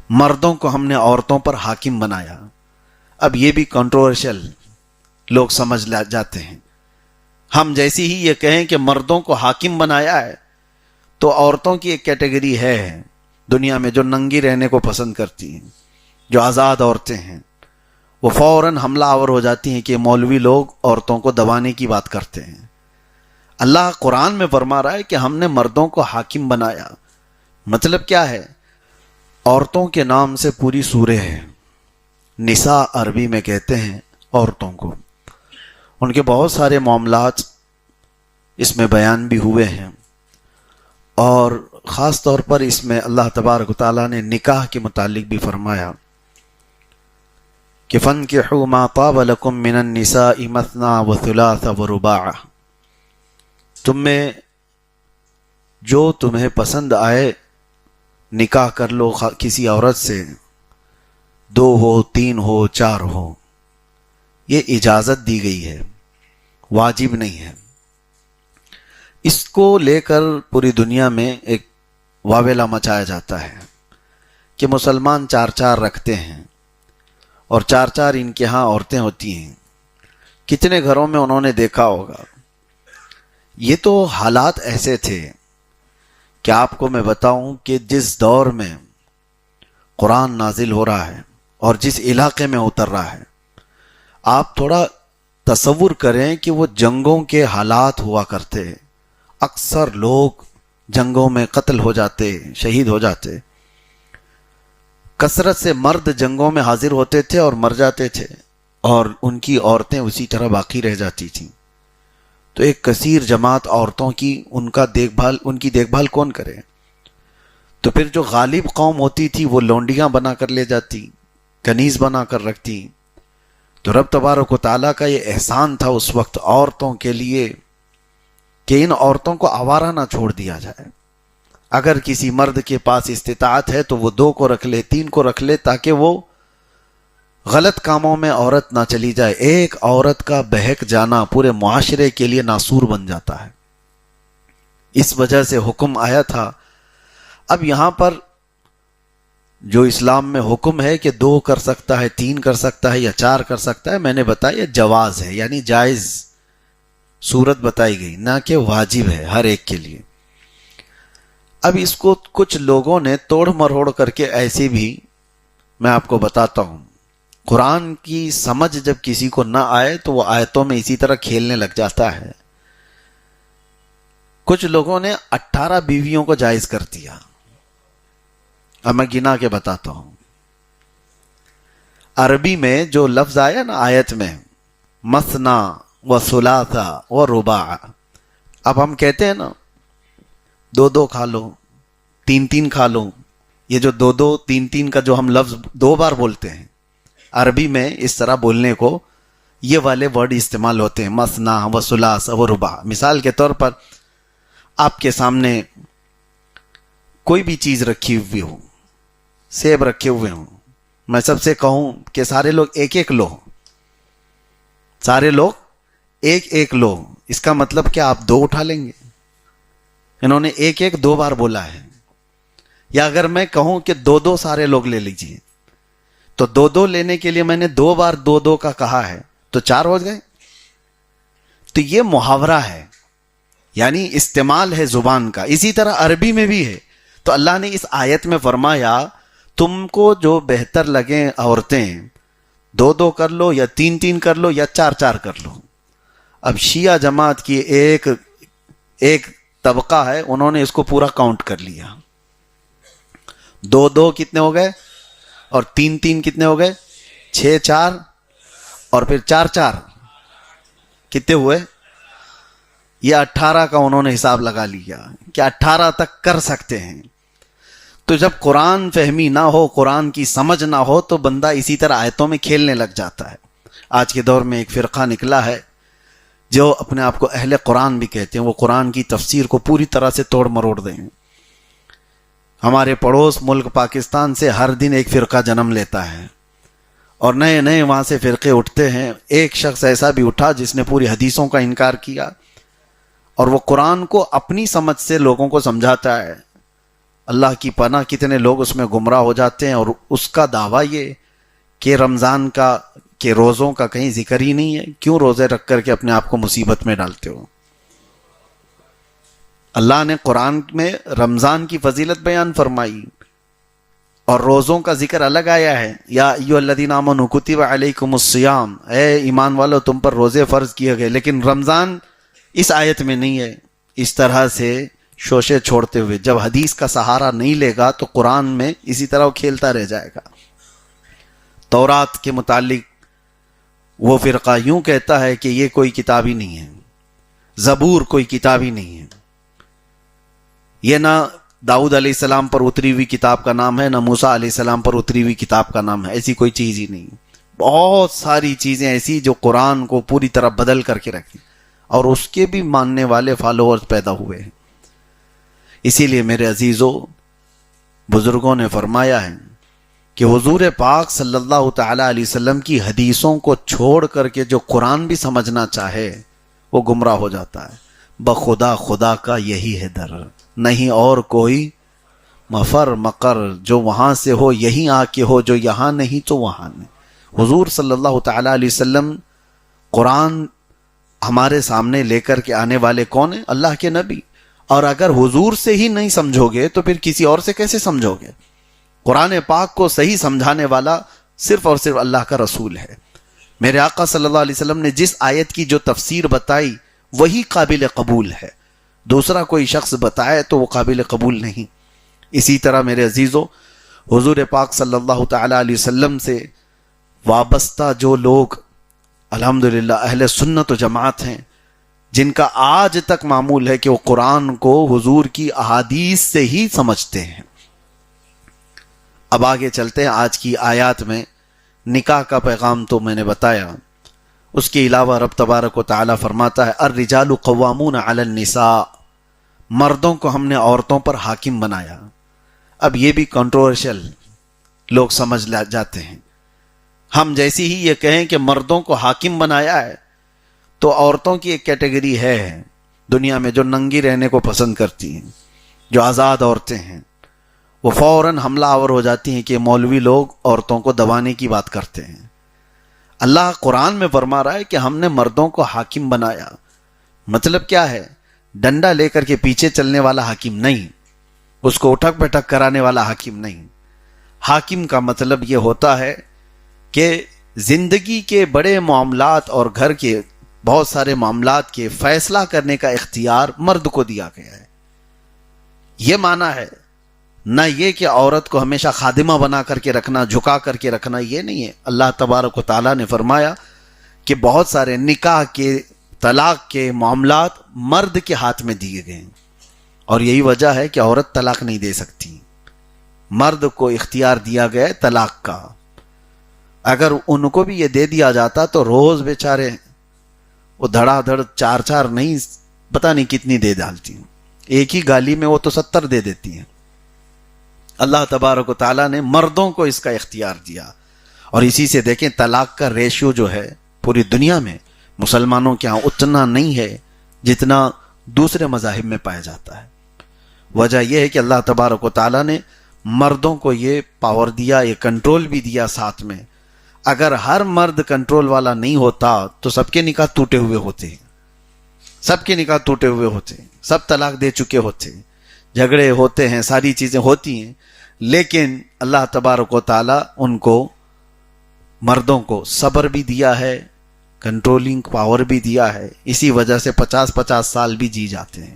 مردوں کو ہم نے عورتوں پر حاکم بنایا. اب یہ بھی کنٹروورشل لوگ سمجھ جاتے ہیں. ہم جیسی ہی یہ کہیں کہ مردوں کو حاکم بنایا ہے تو عورتوں کی ایک کیٹیگری ہے دنیا میں جو ننگی رہنے کو پسند کرتی ہیں، جو آزاد عورتیں ہیں، وہ فوراً حملہ آور ہو جاتی ہیں کہ مولوی لوگ عورتوں کو دبانے کی بات کرتے ہیں. اللہ قرآن میں فرما رہا ہے کہ ہم نے مردوں کو حاکم بنایا. مطلب کیا ہے؟ عورتوں کے نام سے پوری سورہ ہے. نساء عربی میں کہتے ہیں عورتوں کو. ان کے بہت سارے معاملات اس میں بیان بھی ہوئے ہیں، اور خاص طور پر اس میں اللہ تبارک و تعالیٰ نے نکاح کے متعلق بھی فرمایا کہ فَانْكِحُوا مَا طَابَ لَكُم مِّنَ النِّسَاءِ مَثْنَىٰ وَثُلَاثَ وَرُبَاعَ. تم میں جو تمہیں پسند آئے نکاح کر لو کسی عورت سے، 2 ہو، 3 ہو، 4 ہو. یہ اجازت دی گئی ہے، واجب نہیں ہے. اس کو لے کر پوری دنیا میں ایک واویلا مچایا جاتا ہے کہ مسلمان 4 رکھتے ہیں اور 4 ان کے ہاں عورتیں ہوتی ہیں. کتنے گھروں میں انہوں نے دیکھا ہوگا. یہ تو حالات ایسے تھے کہ آپ کو میں بتاؤں کہ جس دور میں قرآن نازل ہو رہا ہے اور جس علاقے میں اتر رہا ہے، آپ تھوڑا تصور کریں کہ وہ جنگوں کے حالات ہوا کرتے. اکثر لوگ جنگوں میں قتل ہو جاتے، شہید ہو جاتے. کثرت سے مرد جنگوں میں حاضر ہوتے تھے اور مر جاتے تھے، اور ان کی عورتیں اسی طرح باقی رہ جاتی تھیں. تو ایک کثیر جماعت عورتوں کی ان کی دیکھ بھال کون کرے؟ تو پھر جو غالب قوم ہوتی تھی وہ لونڈیاں بنا کر لے جاتی، کنیز بنا کر رکھتی. تو رب تبارک و تعالیٰ کا یہ احسان تھا اس وقت عورتوں کے لیے کہ ان عورتوں کو آوارہ نہ چھوڑ دیا جائے. اگر کسی مرد کے پاس استطاعت ہے تو وہ 2 کو رکھ لے، 3 کو رکھ لے، تاکہ وہ غلط کاموں میں عورت نہ چلی جائے. ایک عورت کا بہک جانا پورے معاشرے کے لیے ناسور بن جاتا ہے. اس وجہ سے حکم آیا تھا. اب یہاں پر جو اسلام میں حکم ہے کہ 2 کر سکتا ہے، 3 کر سکتا ہے یا 4 کر سکتا ہے، میں نے بتایا جواز ہے، یعنی جائز صورت بتائی گئی، نہ کہ واجب ہے ہر ایک کے لیے. اب اس کو کچھ لوگوں نے توڑ مروڑ کر کے ایسے بھی، میں آپ کو بتاتا ہوں، قرآن کی سمجھ جب کسی کو نہ آئے تو وہ آیتوں میں اسی طرح کھیلنے لگ جاتا ہے. کچھ لوگوں نے 18 بیویوں کو جائز کر دیا. اب میں گنا کے بتاتا ہوں. عربی میں جو لفظ آیا نا آیت میں، مثنا و ثلاثہ و رباع، اب ہم کہتے ہیں نا 2 کھا لو، 3 کھا لو. یہ جو 2 3 کا جو ہم لفظ 2 بار بولتے ہیں، عربی میں اس طرح بولنے کو یہ والے ورڈ استعمال ہوتے ہیں، مثنا و ثلاث و رباع. مثال کے طور پر آپ کے سامنے کوئی بھی چیز رکھی ہوئی ہو، سیب رکھے ہوئے ہوں، میں سب سے کہوں کہ سارے لوگ ایک لو، سارے لوگ ایک لو، اس کا مطلب کہ آپ 2 اٹھا لیں گے. انہوں نے ایک 2 بار بولا ہے. یا اگر میں کہوں کہ 2 سارے لوگ لے لیجئے، تو 2 لینے کے لیے میں نے 2 بار 2 کا کہا ہے، تو 4 ہو گئے. تو یہ محاورہ ہے، یعنی استعمال ہے زبان کا. اسی طرح عربی میں بھی ہے. تو اللہ نے اس آیت میں فرمایا تم کو جو بہتر لگیں عورتیں 2 کر لو، یا 3 کر لو، یا 4 کر لو. اب شیعہ جماعت کی ایک طبقہ ہے، انہوں نے اس کو پورا کاؤنٹ کر لیا. 2 کتنے ہو گئے، اور 3 کتنے ہو گئے، 6 4، اور پھر 4 کتنے ہوئے، یہ 18 کا انہوں نے حساب لگا لیا کہ 18 تک کر سکتے ہیں. تو جب قرآن فہمی نہ ہو، قرآن کی سمجھ نہ ہو، تو بندہ اسی طرح آیتوں میں کھیلنے لگ جاتا ہے. آج کے دور میں ایک فرقہ نکلا ہے جو اپنے آپ کو اہل قرآن بھی کہتے ہیں. وہ قرآن کی تفسیر کو پوری طرح سے توڑ مروڑ دیں. ہمارے پڑوس ملک پاکستان سے ہر دن ایک فرقہ جنم لیتا ہے، اور نئے وہاں سے فرقے اٹھتے ہیں. ایک شخص ایسا بھی اٹھا جس نے پوری حدیثوں کا انکار کیا، اور وہ قرآن کو اپنی سمجھ سے لوگوں کو سمجھاتا ہے. اللہ کی پناہ کتنے لوگ اس میں گمراہ ہو جاتے ہیں، اور اس کا دعویٰ یہ کہ رمضان کا کہ روزوں کا کہیں ذکر ہی نہیں ہے، کیوں روزے رکھ کر کے اپنے آپ کو مصیبت میں ڈالتے ہو؟ اللہ نے قرآن میں رمضان کی فضیلت بیان فرمائی اور روزوں کا ذکر الگ آیا ہے، یا ایھا الذین آمنوا کتب علیکم الصیام، اے ایمان والو تم پر روزے فرض کیے گئے، لیکن رمضان اس آیت میں نہیں ہے۔ اس طرح سے شوشے چھوڑتے ہوئے جب حدیث کا سہارا نہیں لے گا تو قرآن میں اسی طرح وہ کھیلتا رہ جائے گا۔ تورات کے متعلق وہ فرقہ یوں کہتا ہے کہ یہ کوئی کتاب ہی نہیں ہے، زبور کوئی کتاب ہی نہیں ہے، یہ نہ داؤد علیہ السلام پر اتری ہوئی کتاب کا نام ہے، نہ موسیٰ علیہ السلام پر اتری ہوئی کتاب کا نام ہے، ایسی کوئی چیز ہی نہیں۔ بہت ساری چیزیں ایسی جو قرآن کو پوری طرح بدل کر کے رکھی، اور اس کے بھی ماننے والے فالوورز پیدا ہوئے ہیں۔ اسی لیے میرے عزیزوں، بزرگوں نے فرمایا ہے کہ حضور پاک صلی اللہ تعالی علیہ وسلم کی حدیثوں کو چھوڑ کر کے جو قرآن بھی سمجھنا چاہے وہ گمراہ ہو جاتا ہے۔ بخدا خدا کا یہی ہے در، نہیں اور کوئی مفر مقر، جو وہاں سے ہو یہیں آ کے ہو، جو یہاں نہیں تو وہاں نہیں۔ حضور صلی اللہ تعالی علیہ وسلم قرآن ہمارے سامنے لے کر کے آنے والے کون ہیں؟ اللہ کے نبی، اور اگر حضور سے ہی نہیں سمجھو گے تو پھر کسی اور سے کیسے سمجھو گے؟ قرآن پاک کو صحیح سمجھانے والا صرف اور صرف اللہ کا رسول ہے۔ میرے آقا صلی اللہ علیہ وسلم نے جس آیت کی جو تفسیر بتائی وہی قابل قبول ہے، دوسرا کوئی شخص بتائے تو وہ قابل قبول نہیں۔ اسی طرح میرے عزیزو، حضور پاک صلی اللہ تعالی علیہ وسلم سے وابستہ جو لوگ الحمدللہ اہل سنت و جماعت ہیں، جن کا آج تک معمول ہے کہ وہ قرآن کو حضور کی احادیث سے ہی سمجھتے ہیں۔ اب آگے چلتے ہیں آج کی آیات میں۔ نکاح کا پیغام تو میں نے بتایا، اس کے علاوہ رب تبارک و تعالی فرماتا ہے الرجال قوامون علی النساء، مردوں کو ہم نے عورتوں پر حاکم بنایا۔ اب یہ بھی کنٹروورشل لوگ سمجھ جاتے ہیں۔ ہم جیسی ہی یہ کہیں کہ مردوں کو حاکم بنایا ہے تو عورتوں کی ایک کیٹیگری ہے دنیا میں جو ننگی رہنے کو پسند کرتی ہیں، جو آزاد عورتیں ہیں، وہ فوراً حملہ آور ہو جاتی ہیں کہ مولوی لوگ عورتوں کو دبانے کی بات کرتے ہیں۔ اللہ قرآن میں فرما رہا ہے کہ ہم نے مردوں کو حاکم بنایا۔ مطلب کیا ہے؟ ڈنڈا لے کر کے پیچھے چلنے والا حاکم نہیں، اس کو اٹھک پٹک کرانے والا حاکم نہیں۔ حاکم کا مطلب یہ ہوتا ہے کہ زندگی کے بڑے معاملات اور گھر کے بہت سارے معاملات کے فیصلہ کرنے کا اختیار مرد کو دیا گیا ہے۔ یہ معنی ہے، نہ یہ کہ عورت کو ہمیشہ خادمہ بنا کر کے رکھنا، جھکا کر کے رکھنا، یہ نہیں ہے۔ اللہ تبارک و تعالیٰ نے فرمایا کہ بہت سارے نکاح کے، طلاق کے معاملات مرد کے ہاتھ میں دیے گئے ہیں، اور یہی وجہ ہے کہ عورت طلاق نہیں دے سکتی۔ مرد کو اختیار دیا گیا ہے طلاق کا۔ اگر ان کو بھی یہ دے دیا جاتا تو روز بیچارے وہ دھڑا دھڑ چار چار نہیں پتہ نہیں کتنی دے ڈالتی، ایک ہی گالی میں وہ تو 70 دے دیتی ہیں۔ اللہ تبارک و تعالیٰ نے مردوں کو اس کا اختیار دیا، اور اسی سے دیکھیں طلاق کا ریشیو جو ہے پوری دنیا میں مسلمانوں کے ہاں اتنا نہیں ہے جتنا دوسرے مذاہب میں پایا جاتا ہے۔ وجہ یہ ہے کہ اللہ تبارک و تعالیٰ نے مردوں کو یہ پاور دیا، یہ کنٹرول بھی دیا ساتھ میں۔ اگر ہر مرد کنٹرول والا نہیں ہوتا تو سب کے نکاح ٹوٹے ہوئے ہوتے، سب کے نکاح ٹوٹے ہوئے ہوتے، سب طلاق دے چکے ہوتے، جھگڑے ہوتے ہیں، ساری چیزیں ہوتی ہیں، لیکن اللہ تبارک و تعالیٰ ان کو، مردوں کو صبر بھی دیا ہے، کنٹرولنگ پاور بھی دیا ہے، اسی وجہ سے 50-50 سال بھی جی جاتے ہیں۔